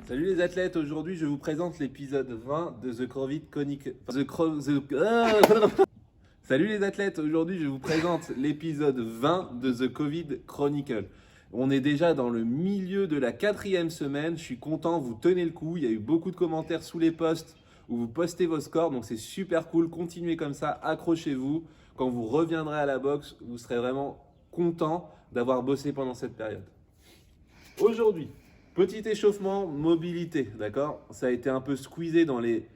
Salut les athlètes, aujourd'hui je vous présente l'épisode 20 de The Covid Chronicle. Salut les athlètes, aujourd'hui je vous présente l'épisode 20 de The Covid Chronicle. On est déjà dans le milieu de la 4e semaine, je suis content, vous tenez le coup, il y a eu beaucoup de commentaires sous les posts où vous postez vos scores, donc c'est super cool, continuez comme ça, accrochez-vous. Quand vous reviendrez à la boxe, vous serez vraiment content d'avoir bossé pendant cette période. Aujourd'hui, petit échauffement, mobilité, d'accord? Ça a été un peu squeezé dans les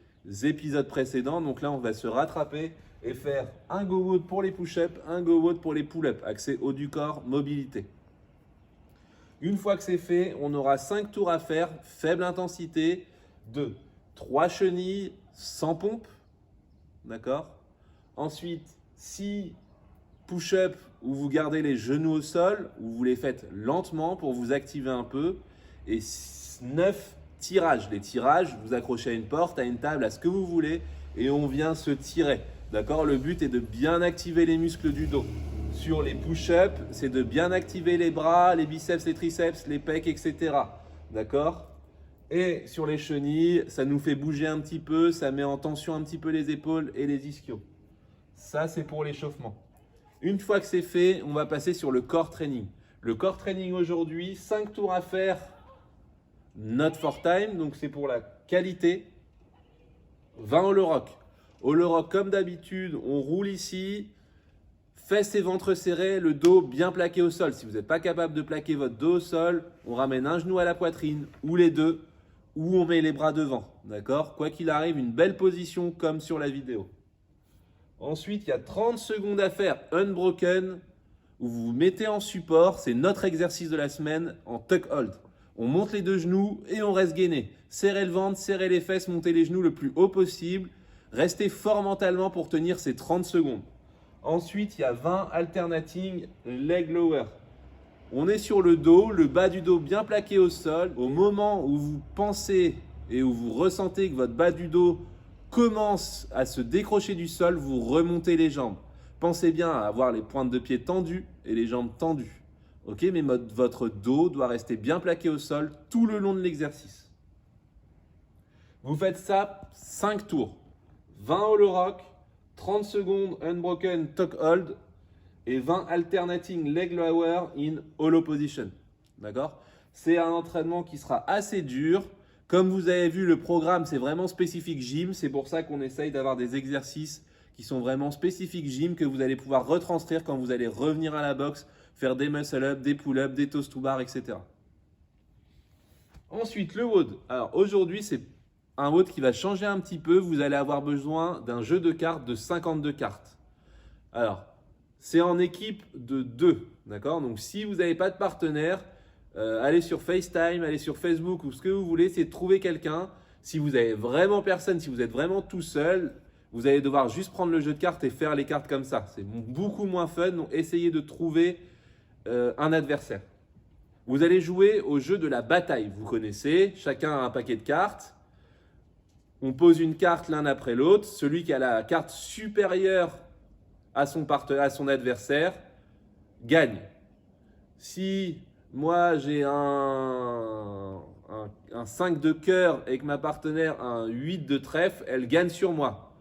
épisodes précédents, donc là on va se rattraper et faire un go wood pour les push-ups, un go wood pour les pull-ups, accès haut du corps, mobilité. Une fois que c'est fait, on aura 5 tours à faire, faible intensité, de 3 chenilles sans pompe, d'accord? Ensuite, 6 push-up où vous gardez les genoux au sol, où vous les faites lentement pour vous activer un peu. Et 9 tirages. Les tirages, vous accrochez à une porte, à une table, à ce que vous voulez, et on vient se tirer. D'accord? Le but est de bien activer les muscles du dos. Sur les push-up, c'est de bien activer les bras, les biceps, les triceps, les pecs, etc. D'accord? Et sur les chenilles, ça nous fait bouger un petit peu, ça met en tension un petit peu les épaules et les ischios. Ça, c'est pour l'échauffement. Une fois que c'est fait, on va passer sur le core training. Le core training aujourd'hui, 5 tours à faire, not for time, donc c'est pour la qualité. 20 hollow rock. Hollow rock comme d'habitude, on roule ici, fesses et ventre serrés, le dos bien plaqué au sol. Si vous n'êtes pas capable de plaquer votre dos au sol, on ramène un genou à la poitrine, ou les deux, ou on met les bras devant. D'accord? Quoi qu'il arrive, une belle position comme sur la vidéo. Ensuite, il y a 30 secondes à faire unbroken, où vous vous mettez en support. C'est notre exercice de la semaine en tuck hold. On monte les deux genoux et on reste gainé. Serrez le ventre, serrez les fesses, montez les genoux le plus haut possible. Restez fort mentalement pour tenir ces 30 secondes. Ensuite, il y a 20 alternating leg lower. On est sur le dos, le bas du dos bien plaqué au sol. Au moment où vous pensez et où vous ressentez que votre bas du dos commence à se décrocher du sol, vous remontez les jambes. Pensez bien à avoir les pointes de pied tendues et les jambes tendues. Ok, mais votre dos doit rester bien plaqué au sol tout le long de l'exercice. Vous faites ça 5 tours. 20 hollow rock, 30 secondes unbroken tuck hold et 20 alternating leg lower in hollow position. D'accord? C'est un entraînement qui sera assez dur. Comme vous avez vu, le programme, c'est vraiment spécifique gym. C'est pour ça qu'on essaye d'avoir des exercices qui sont vraiment spécifiques gym que vous allez pouvoir retranscrire quand vous allez revenir à la boxe, faire des muscle-up, des pull-up, des toes to bar, etc. Ensuite, le WOD. Alors aujourd'hui, c'est un WOD qui va changer un petit peu. Vous allez avoir besoin d'un jeu de cartes de 52 cartes. Alors, c'est en équipe de 2. D'accord? Donc si vous n'avez pas de partenaire, allez sur FaceTime, allez sur Facebook ou ce que vous voulez, c'est de trouver quelqu'un. Si vous avez vraiment personne, si vous êtes vraiment tout seul, vous allez devoir juste prendre le jeu de cartes et faire les cartes comme ça. C'est beaucoup moins fun, donc essayez de trouver un adversaire. Vous allez jouer au jeu de la bataille. Vous connaissez, chacun a un paquet de cartes. On pose une carte l'un après l'autre. Celui qui a la carte supérieure à son adversaire gagne. Si moi j'ai un 5 de cœur et que ma partenaire a un 8 de trèfle, elle gagne sur moi.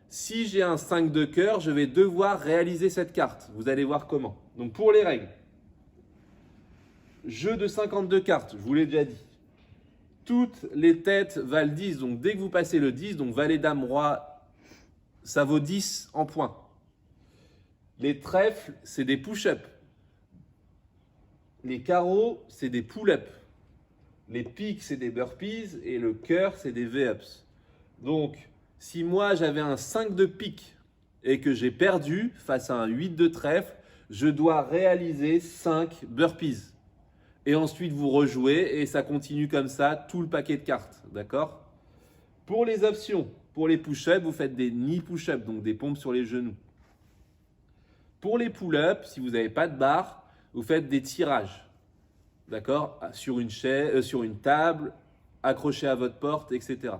Si j'ai un 5 de cœur, je vais devoir réaliser cette carte. Vous allez voir comment. Donc pour les règles, jeu de 52 cartes, je vous l'ai déjà dit. Toutes les têtes valent 10, donc dès que vous passez le 10, donc valet, dame, roi, ça vaut 10 en points. Les trèfles, c'est des push-ups. Les carreaux, c'est des pull-ups. Les piques, c'est des burpees. Et le cœur, c'est des V-ups. Donc, si moi, j'avais un 5 de pique et que j'ai perdu face à un 8 de trèfle, je dois réaliser 5 burpees. Et ensuite, vous rejouez et ça continue comme ça, tout le paquet de cartes. D'accord? Pour les options, pour les push-ups, vous faites des knee push-ups, donc des pompes sur les genoux. Pour les pull-ups, si vous n'avez pas de barre, vous faites des tirages. D'accord? Sur une chaise, sur une table, accroché à votre porte, etc.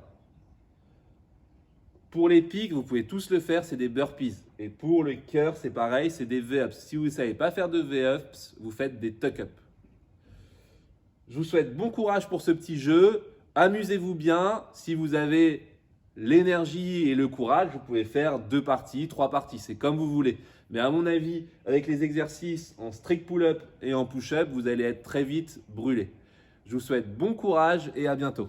Pour les pics, vous pouvez tous le faire, c'est des burpees. Et pour le cœur, c'est pareil, c'est des V-ups. Si vous ne savez pas faire de V-ups, vous faites des tuck-ups. Je vous souhaite bon courage pour ce petit jeu. Amusez-vous bien. Si vous avez l'énergie et le courage, vous pouvez faire 2 parties, 3 parties. C'est comme vous voulez. Mais à mon avis, avec les exercices en strict pull-up et en push-up, vous allez être très vite brûlé. Je vous souhaite bon courage et à bientôt.